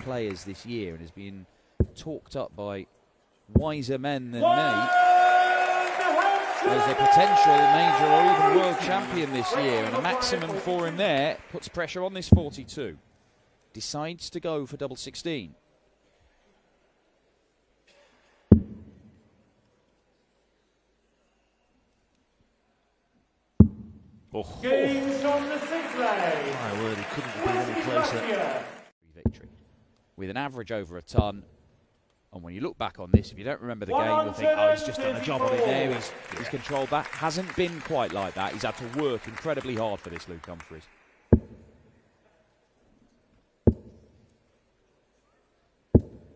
players this year and has been talked up by wiser men than me as a potential major or even world champion this year, and a maximum for him there puts pressure on this 42. Decides to go for double 16. Games on the sixth leg. My word, he couldn't have been any closer. Victory with an average over a ton. And when you look back on this, if you don't remember the game, you'll think, oh, he's just done a job on it there. He's controlled that. Hasn't been quite like that. He's had to work incredibly hard for this, Luke Humphries.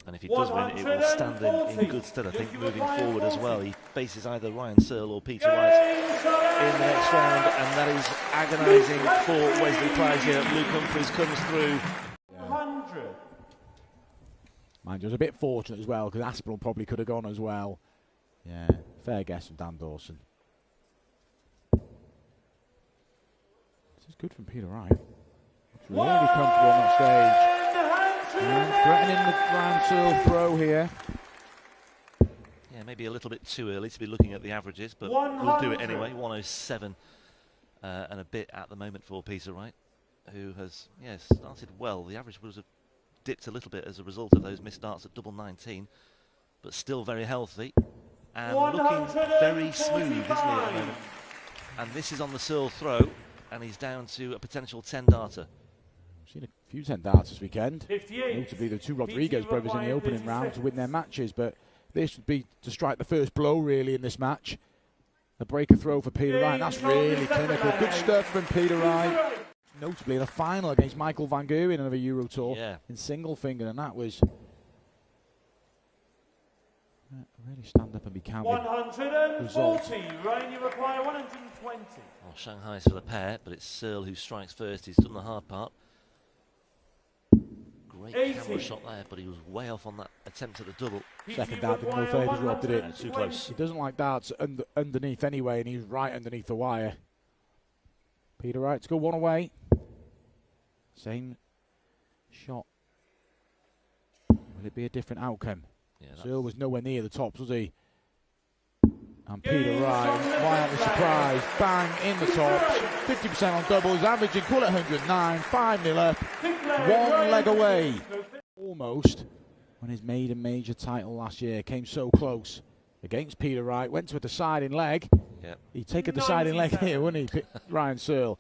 And if he does win, it will stand in good stead, I think, moving forward as well. He faces either Ryan Searle or Peter Wright in the next round, and that is agonising for Wesley Price here. Luke Humphries comes through. Mind you, was a bit fortunate as well, because Aspinall probably could have gone as well. Yeah, fair guess from Dan Dawson. This is good from Peter Wright. Looks really comfortable on that stage. And threatening the Ryan Searle throw here. Yeah, maybe a little bit too early to be looking at the averages, but we'll do it anyway. 107 and a bit at the moment for Peter Wright, who has started well. The average was dipped a little bit as a result of those missed starts at double 19, but still very healthy and looking very smooth, isn't he, at the moment? And this is on the Searle throw, and he's down to a potential 10-darter. Seen a few 10-darts this weekend, notably the two Rodriguez brothers in the opening round to win their matches, but this would be to strike the first blow really in this match. A breaker throw for Peter Wright, that's really clinical. Good stuff from Peter Wright. Notably in the final against Michael Van Gerwen of a Euro Tour in single finger, and that was really stand up and be counted. 140, Ryan, you require 120. Well, Shanghai's for the pair, but it's Searle who strikes first. He's done the hard part. Great camera shot there, but he was way off on that attempt at the double. Second dart did no favours, Rob, did it? Too close. He doesn't like darts underneath anyway, and he's right underneath the wire. Peter Wright to go one away. Same shot. Will it be a different outcome? Yeah, Searle was nowhere near the tops, was he? And Peter Wright, wildly surprised, bang in the tops. 50% on doubles, averaging cool at 109, 5-0 up, one leg away. Almost when his maiden major title last year came so close against Peter Wright, went to a deciding leg. Yep. He'd take a deciding leg here, wouldn't he, Ryan Searle?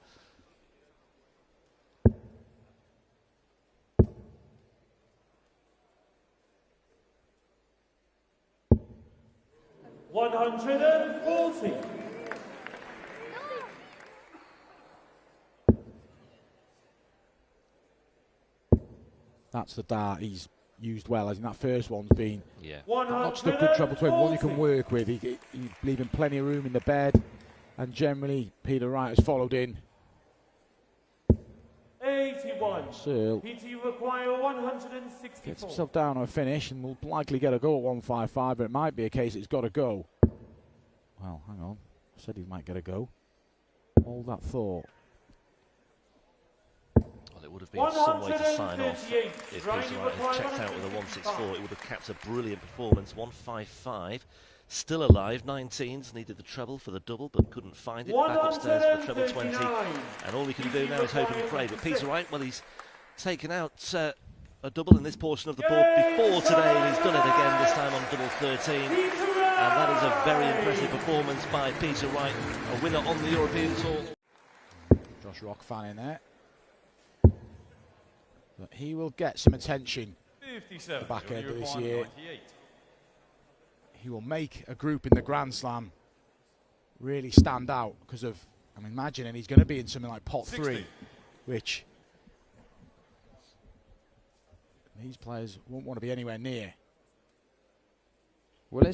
$140. That's the dart he's used well, as in that first one's been not stuck good trouble to him, one you can work with. He's leaving plenty of room in the bed, and generally Peter Wright has followed in. 81. Searle require 164. gets himself down on a finish and will likely get a go at 155, but it might be a case it's got to go. Well, hang on. I said he might get a go. Hold that thought. Well, it would have been some way to sign off if Peter Wright had checked out with a 164. It would have capped a brilliant performance. 155. Still alive, 19s, needed the treble for the double, but couldn't find it. Back upstairs for the treble 20. And all he can do now is hope and pray. But Peter Wright, well, he's taken out a double in this portion of the board before today, and he's done it again, this time on double 13. And that is a very impressive performance by Peter Wright, a winner on the European Tour. Josh Rock fan in there. But he will get some attention at the back end of this year. He will make a group in the Grand Slam really stand out because of, I'm imagining he's going to be in something like pot 3, which these players won't want to be anywhere near. Well,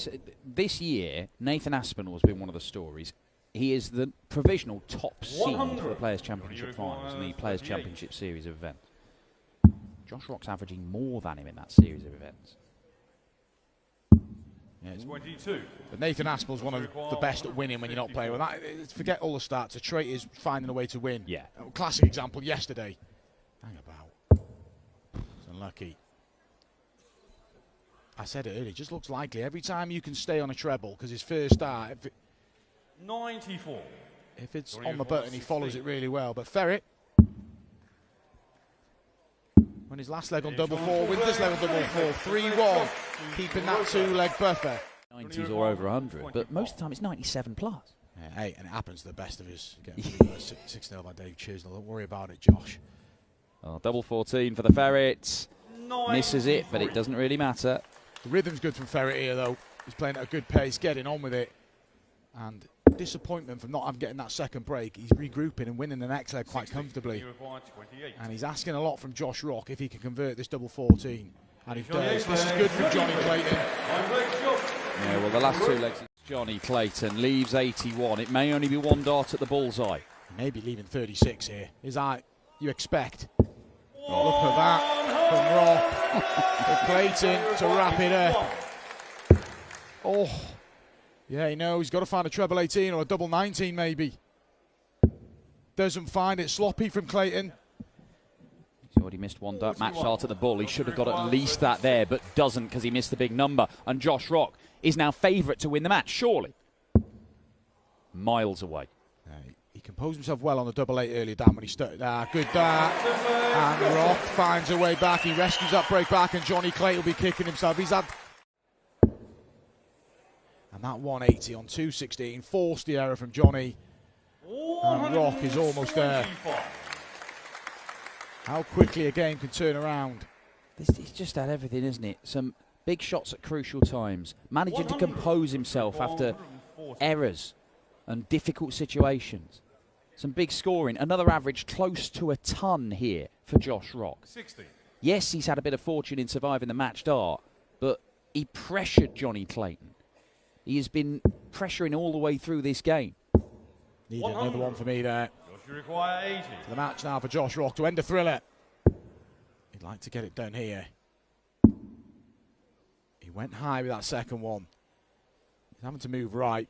this year, Nathan Aspinall has been one of the stories. He is the provisional top seed for the Players' Championship Finals and the Players' Championship Series of events. Josh Rock's averaging more than him in that series of events. Yeah, 22. But Nathan Aspinall's one of the best at winning when you're not playing. Well, forget all the stats. A trait is finding a way to win. Yeah. Classic example yesterday. Hang about. It's unlucky. I said it earlier, just looks likely. Every time you can stay on a treble, because his first start, 94. if it's on the button, he follows it really well. But Ferret, on his last leg on double four, wins this leg on double four, 3-1, keeping that 2-leg buffer. 90s or over 100, but most of the time it's 97 plus. Yeah, hey, and it happens to the best of us. Getting 6-0 by Dave Chisnell. Don't worry about it, Josh. Oh, double 14 for the Ferret. Misses it, but it doesn't really matter. The rhythm's good from Ferret here, though. He's playing at a good pace, getting on with it. And disappointment from not getting that second break. He's regrouping and winning the next leg quite comfortably. And he's asking a lot from Josh Rock if he can convert this double 14. And he does. This is good from Johnny Clayton. Yeah, well, the last 2 legs, Johnny Clayton leaves 81. It may only be 1 dart at the bullseye. He may be leaving 36 here. Is that you expect? Oh, look at that from Rock. For Clayton to wrap it up. Oh, yeah, he knows he's got to find a treble 18 or a double 19 maybe. Doesn't find it. Sloppy from Clayton. He's already missed 1 dart match start at the bull. He should have got at least that there, but doesn't because he missed the big number. And Josh Rock is now favourite to win the match, surely. Miles away. He composed himself well on the double 8 earlier, Dan, when he started. Good dart. And Rock finds a way back. He rescues that break back, and Johnny Clayton will be kicking himself. He's had... And that 180 on 216 forced the error from Johnny. And Rock is almost there. How quickly a game can turn around. It's just had everything, isn't it? Some big shots at crucial times. Managing to compose himself after errors and difficult situations. Some big scoring. Another average close to a ton here for Josh Rock. 60. Yes, he's had a bit of fortune in surviving the match dart, but he pressured Johnny Clayton. He has been pressuring all the way through this game. Need another one for me there. You require 80. To the match now for Josh Rock to end the thriller. He'd like to get it done here. He went high with that second one. He's having to move right.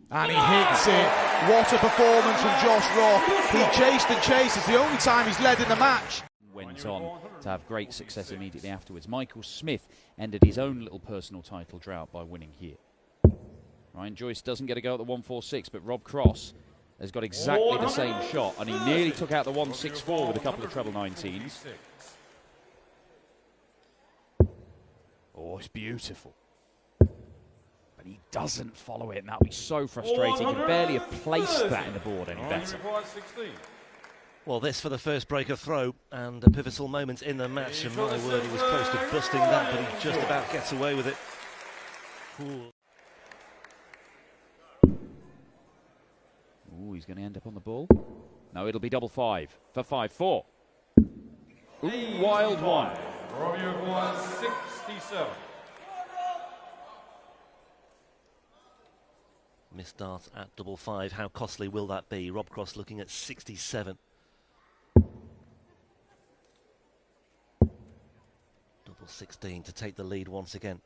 And he hits it. What a performance from Josh Rock. He chased and chased. It's the only time he's led in the match. Went on to have great success immediately afterwards. Michael Smith ended his own little personal title drought by winning here. Ryan Joyce doesn't get a go at the 146, but Rob Cross has got exactly the same shot, and he nearly took out the 164 with a couple of treble 19s. Oh, it's beautiful. But he doesn't follow it, and that'll be so frustrating. He could barely have placed that in the board any better. Well, this for the first break of throw, and a pivotal moment in the match, and my word, he was close to busting that, but he just about gets away with it. Ooh. Ooh, he's going to end up on the ball. No, it'll be double 5 for 5-4. Ooh, wild one. 67. Missed dart at double 5. How costly will that be? Rob Cross looking at 67. Double 16 to take the lead once again.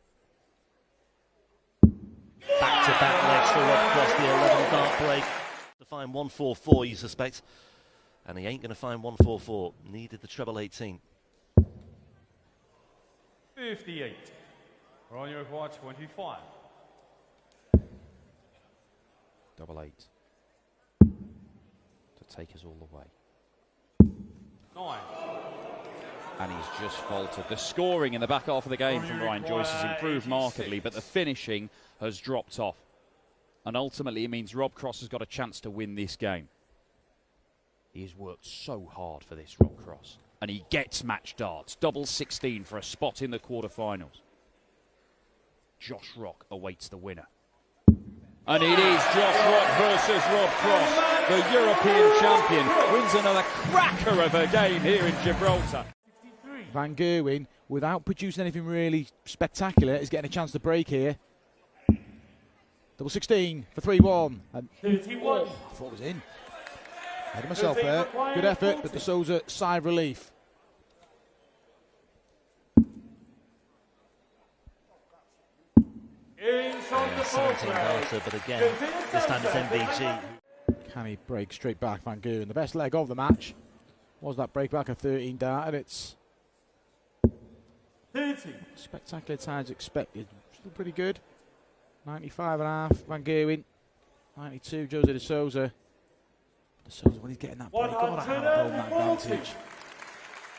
Back-to-back legs for Rob Cross, the 11 dart break. To find 144, you suspect. And he ain't going to find 144. Needed the treble 18. 58. On your require 25. Double 8. To take us all the way. 9. And he's just faltered. The scoring in the back half of the game from Ryan Joyce has improved markedly, but the finishing has dropped off. And ultimately it means Rob Cross has got a chance to win this game. He has worked so hard for this, Rob Cross. And he gets match darts. Double 16 for a spot in the quarterfinals. Josh Rock awaits the winner. And it is Josh Rock versus Rob Cross. The European champion wins another cracker of a game here in Gibraltar. Van Gerwen, without producing anything really spectacular, is getting a chance to break here. Double 16 for 3-1. And 31. I thought it was in. Ahead of myself there. Good effort, but De Souza, sigh of relief. Inside 17 darter, but again, this time it's MVG. Can he break straight back, Van Gerwen? The best leg of the match was that break back of 13 darter. It's 30. Spectacular times expected. Still pretty good. 95.5, Van Gerwen. 92, Jose de Souza. De Souza, when he's getting that break, got to hammer home that advantage.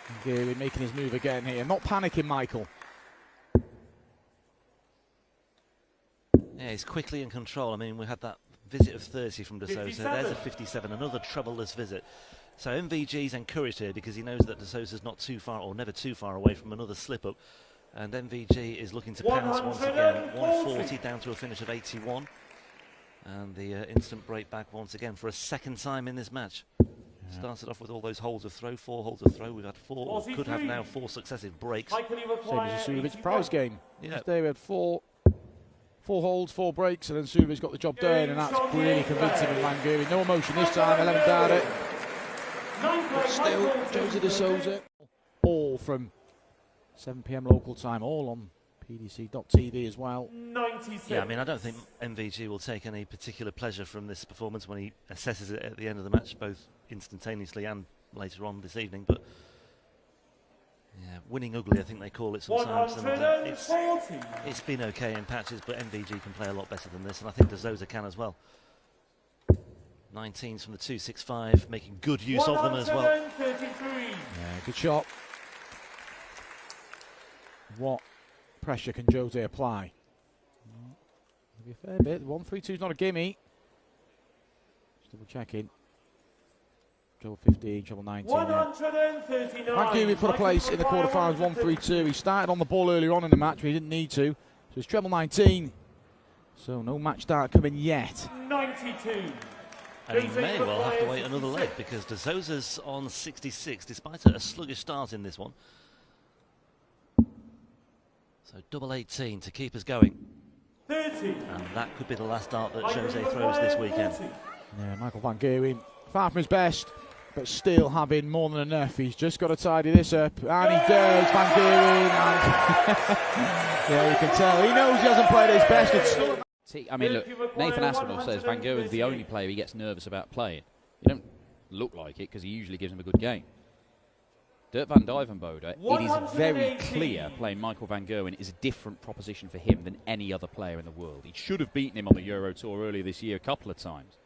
Van Gerwen making his move again here. Not panicking, Michael. Yeah, he's quickly in control. I mean, we had that visit of 30 from De Souza. There's a 57, another troubleless visit. So MVG's encouraged here because he knows that De Souza's not too far, or never too far away from another slip-up. And MVG is looking to pounce once again. 140 down to a finish of 81. And the instant break back once again for a second time in this match. Yeah. Started off with all those holes of throw, 4 holes of throw. We've had 4, or could have now 4 successive breaks. Same as the Surovic prize game. Yeah. Today we had 4 holes, 4 breaks, and then Surovic's got the job done, and that's really convincing with Van Gerwen. No emotion this time, 11 data. But still, Jose de Souza. All from 7 PM local time, all on PDC.tv as well. 96. Yeah, I mean, I don't think MVG will take any particular pleasure from this performance when he assesses it at the end of the match, both instantaneously and later on this evening. But yeah, winning ugly, I think they call it sometimes. And, it's been okay in patches, but MVG can play a lot better than this, and I think De Souza can as well. 19s from the 265, making good use of them as well. Yeah, good shot. What pressure can Jose apply? Maybe a fair bit. 132 is not a gimme. Just double checking. Treble 15, treble 19. 139. Van Gerwen put a place in the quarterfinals, 132. He started on the ball earlier on in the match, but he didn't need to. So it's treble 19. So no match start coming yet. 92. And he may well have to wait another leg because De Souza's on 66, despite a sluggish start in this one. So double 18 to keep us going. 30. And that could be the last dart that Jose throws this weekend. Yeah, Michael Van Gerwen, far from his best, but still having more than enough. He's just got to tidy this up, and he does, Van Gerwen. Yeah, you can tell. He knows he hasn't played his best. It's still I mean, look, Nathan Aspinall says Van Gerwen's the only player he gets nervous about playing. You don't look like it because he usually gives him a good game. Dirk van Dijvenbode, it is very clear playing Michael Van Gerwen is a different proposition for him than any other player in the world. He should have beaten him on the Euro Tour earlier this year a couple of times.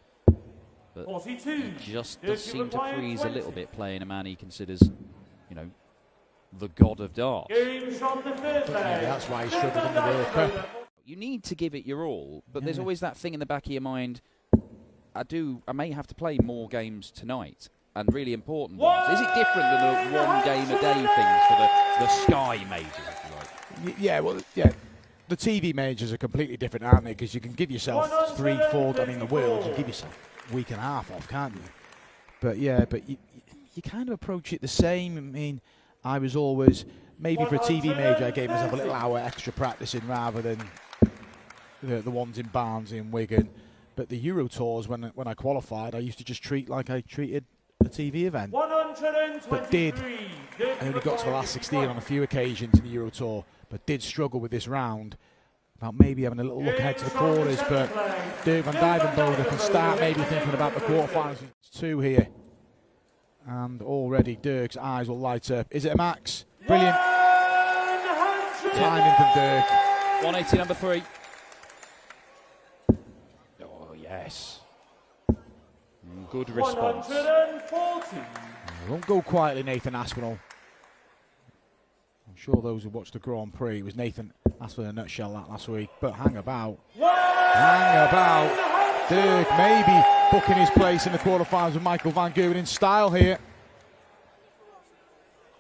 But 42. he just does seem to freeze a little bit playing a man he considers, you know, the god of darts. that's why he struggled in the World Cup. You need to give it your all, but there's always that thing in the back of your mind, I may have to play more games tonight, and really important ones. Is it different than the 1 game a day things for the Sky majors, if you like? Yeah, well, yeah. The TV majors are completely different, aren't they? Because you can give yourself 3, 4, I mean, the world, you give yourself a week and a half off, can't you? But yeah, but you kind of approach it the same. I mean, I was always, maybe for a TV major, I gave myself a little hour extra practicing rather than the ones in Barnsley and Wigan. But the Euro Tours, when I qualified, I used to just treat like I treated a TV event. But did only got to the last 16 on a few occasions in the Euro Tour, but did struggle with this round about maybe having a little look ahead to the quarters. But Dirk van Dijvenbode can start maybe thinking about the quarterfinals. It's 2 here, and already Dirk's eyes will light up. Is it a max? Brilliant timing from Dirk. 180 number 3. Oh yes. Good response. 140. Won't go quietly, Nathan Aspinall. I'm sure those who watched the Grand Prix, it was Nathan Aspinall in a nutshell that last week. But hang about. Hang about. Dirk maybe booking his place in the quarterfinals with Michael Van Gerwen in style here.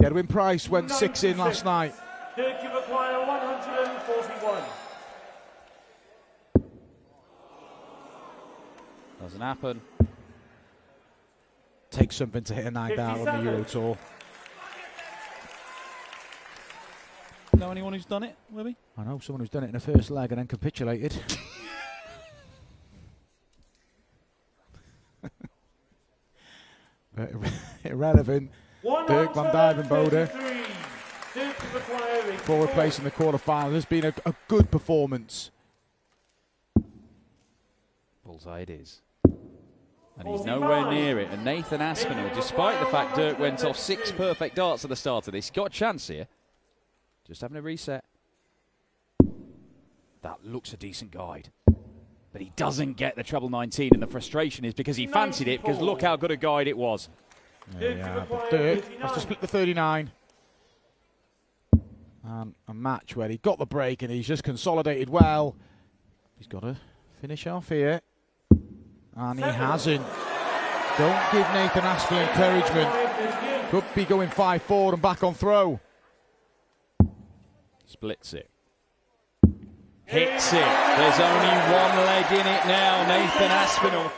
Gedwin Price went 6 in last night. Dirk, you require 141. Doesn't happen. Takes something to hit a 9 down on the Euro Tour. Know anyone who's done it, Webby? I know someone who's done it in the first leg and then capitulated. But irrelevant. Dirk van Dijvenbode, forward place in the quarterfinals. Has been a good performance. Bullseye it is. And he's nowhere near it. And Nathan Aspinall, despite the fact Dirk went off 6 perfect darts at the start of this, got a chance here. Just having a reset. That looks a decent guide. But he doesn't get the treble 19, and the frustration is because he fancied it, because look how good a guide it was. Yeah, but Dirk has to split the 39. And a match where he got the break and he's just consolidated well. He's got to finish off here. And he hasn't. Don't give Nathan Aspinall encouragement. Could be going 5-4 and back on throw. Splits it. Hits it. There's only one leg in it now, Nathan Aspinall.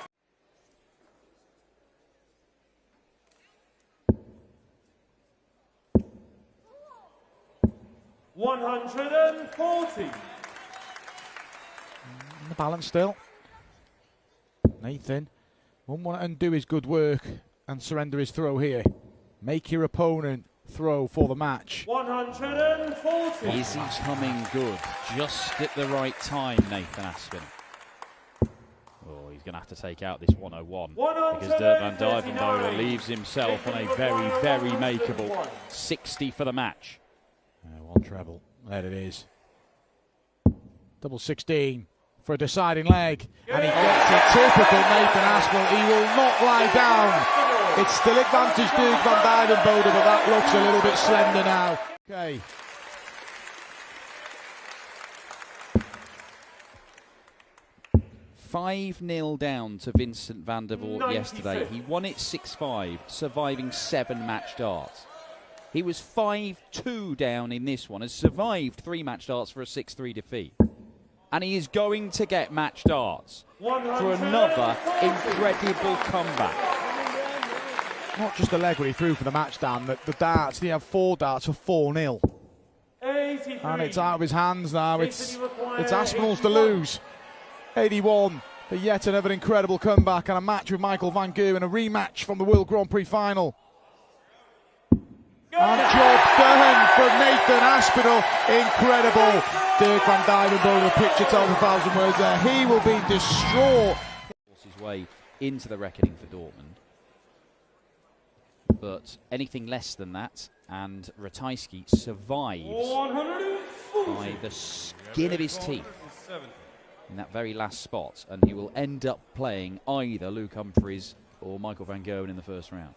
$140. The balance still. Nathan won't want to undo his good work and surrender his throw here. Make your opponent throw for the match. 140. Is he coming good? Just at the right time, Nathan Aspinall. Oh, he's going to have to take out this 101 because Dirk van Dijvenbode leaves himself on a very, very makeable 60 for the match. One treble. There it is. Double 16 for a deciding leg. And he gets it. Typical Nathan Aspinall. He will not lie down. It's still advantage Dirk van Dijvenbode, but that looks a little bit slender now. Okay. $5-0 down to Vincent van der Voort yesterday. He won it 6-5, surviving 7 match darts. He was 5-2 down in this one, has survived 3 match darts for a 6-3 defeat. And he is going to get match darts for another incredible comeback. Not just the leg when he threw for the match, Dan, the darts, he had 4 darts for 4-0. And it's out of his hands now. It's Aspinall's to lose. 81 for yet another incredible comeback and a match with Michael van Gerwen and a rematch from the World Grand Prix final. And job done for Nathan Aspinall. Incredible. Dirk van Dijvenbode, the picture tells 1,000 words there. He will be distraught. His way into the reckoning for Dortmund. But anything less than that, and Ratajski survives by the skin of his teeth in that very last spot, and he will end up playing either Luke Humphries or Michael van Gerwen in the first round.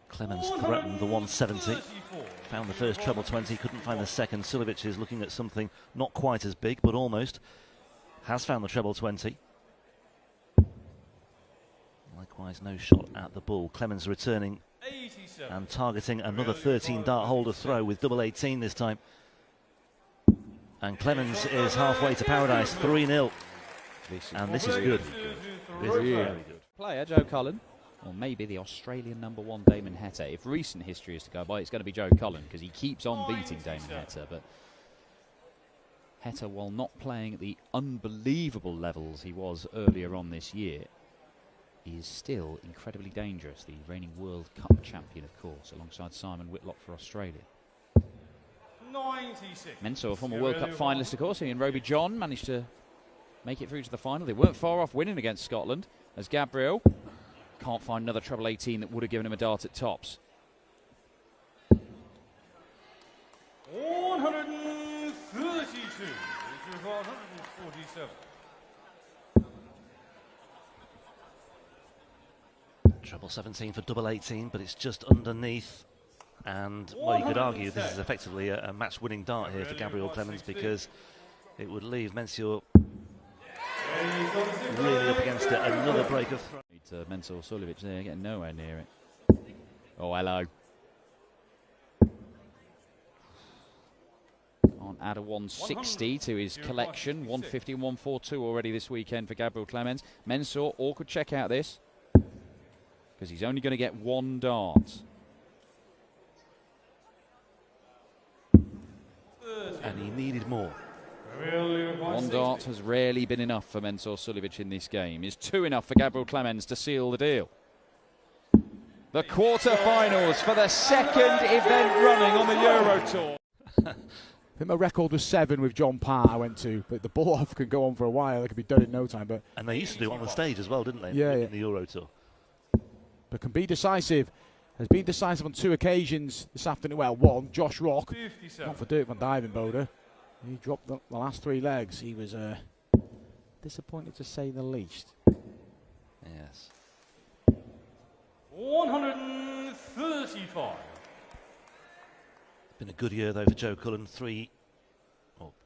Clemens threatened the 170, found the first treble 20, couldn't find the second. Suljovic is looking at something not quite as big, but almost. Has found the treble 20. Likewise, no shot at the ball. Clemens returning and targeting another 13 dart holder throw with double 18 this time. And Clemens is halfway to paradise, 3-0. And this is good. This is very good. Player, Joe Cullen, or maybe the Australian #1 Damon Heta. If recent history is to go by, it's going to be Joe Cullen because he keeps on beating Damon Heta. But Heta, while not playing at the unbelievable levels he was earlier on this year, he is still incredibly dangerous. The reigning World Cup champion, of course, alongside Simon Whitlock for Australia. 96. Mensah, a former World Cup finalist, of course, he and Roby John managed to make it through to the final. They weren't far off winning against Scotland, as Gabriel can't find another treble 18 that would have given him a dart at tops. 132. 147. Treble 17 for double 18, but it's just underneath. And, well, you could argue this is effectively a match-winning dart here for Gabriel Clemens because it would leave Mensah really up against it. Another break of throw. Mensah or Suljovic there, getting nowhere near it. Oh, hello. Can't add a 160 to his collection. 150 and 142 already this weekend for Gabriel Clemens. Mensah, awkward check out this because he's only going to get 1 dart. And he needed more. 1 dart has rarely been enough for Mensah Suljovic in this game. Is 2 enough for Gabriel Clemens to seal the deal? The quarter-finals for the second event running on the Euro Tour. I think my record was 7 with John Part I went to, but the ball off can go on for a while. It could be done in no time. But and they used to do it on the stage as well, didn't they? Yeah, in yeah. the Euro Tour. But can be decisive. has been decisive on 2 occasions this afternoon. Well, one, Josh Rock, 57. not for Dirk van Dijvenbode. He dropped the last 3 legs. He was disappointed to say the least. Yes. 135. Been a good year though for Joe Cullen.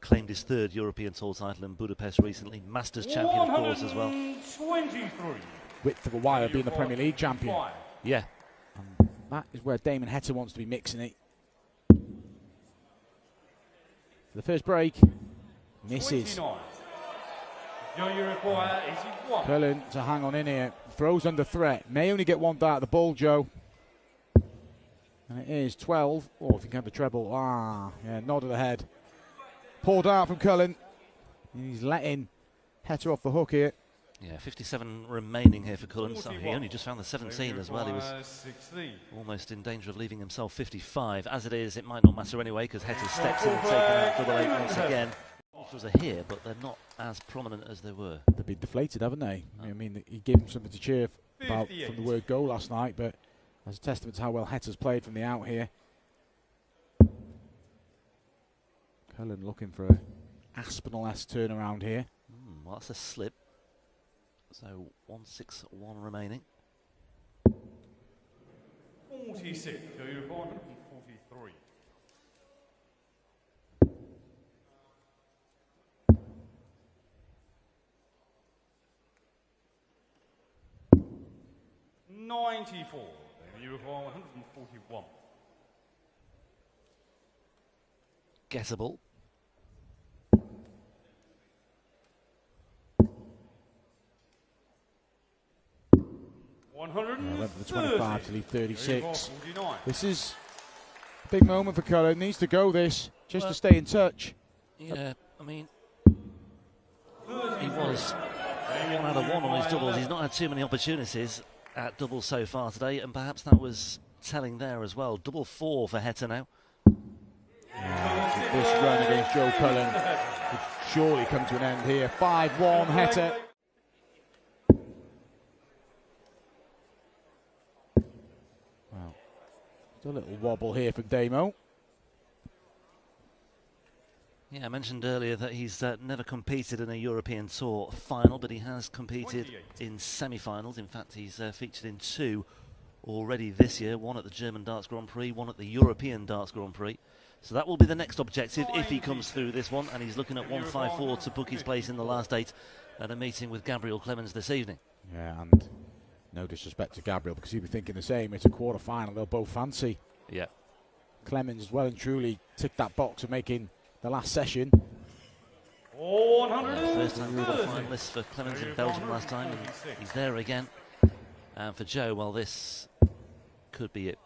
Claimed his 3rd European Tour title in Budapest recently. Masters champion, of course, as well. 123. Width of a wire, being the Premier League champion. Yeah. And that is where Damon Heta wants to be mixing it. For the first break, misses. 29. You require 81. Cullen to hang on in here. Throws under threat. May only get 1 dart at the ball, Joe. And it is 12. Oh, if you can have the treble. Yeah, nod of the head. Poor dart from Cullen. He's letting Heta off the hook here. Yeah, 57 remaining here for Cullen. So he only just found the 17 as well. He was almost in danger of leaving himself 55. As it is, it might not matter anyway because Heta steps in and taking out double 8 once again. Offers are here, but they're not as prominent as they were. They've been deflated, haven't they? I mean, he gave him something to cheer about from the word go last night, but as a testament to how well Heta's played from the out here. Cullen looking for a Aspinall-esque turnaround here. Well, that's a slip. So 161 remaining. 46. You require 143. $94. You require 141. Guessable. Went for the 25 to leave 36. 49. This is a big moment for Cullen. Needs to go this just to stay in touch. Yeah, I mean, he was 1 out of 1 on his doubles. He's not had too many opportunities at doubles so far today, and perhaps that was telling there as well. Double 4 for Heta now. This run against Joe Cullen could surely come to an end here. 5-1 Heta. Well, still a little wobble here from Damo. Yeah, I mentioned earlier that he's never competed in a European Tour final, but he has competed in semi-finals. In fact, he's featured in 2 already this year, 1 at the German Darts Grand Prix, 1 at the European Darts Grand Prix. So that will be the next objective if he comes through this one, and he's looking at 154 to book his place in the last 8 at a meeting with Gabriel Clemens this evening. Yeah, and no disrespect to Gabriel, because he'll be thinking the same. It's a quarter-final, they'll both fancy. Yeah. Clemens well and truly ticked that box of making the last session. 130. First time we were finalists for Clemens in Belgium last time, and he's there again. And for Joe, well, this could be it.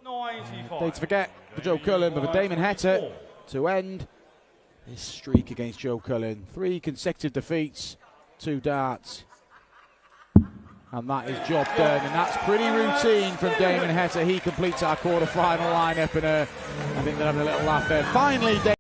95. Day to forget for Joe Cullen, but for Damon Heta to end his streak against Joe Cullen. 3 consecutive defeats, 2 darts. And that is job done, and that's pretty routine from Damon Heta. He completes our quarter-final lineup, and I think they're having a little laugh there. Finally,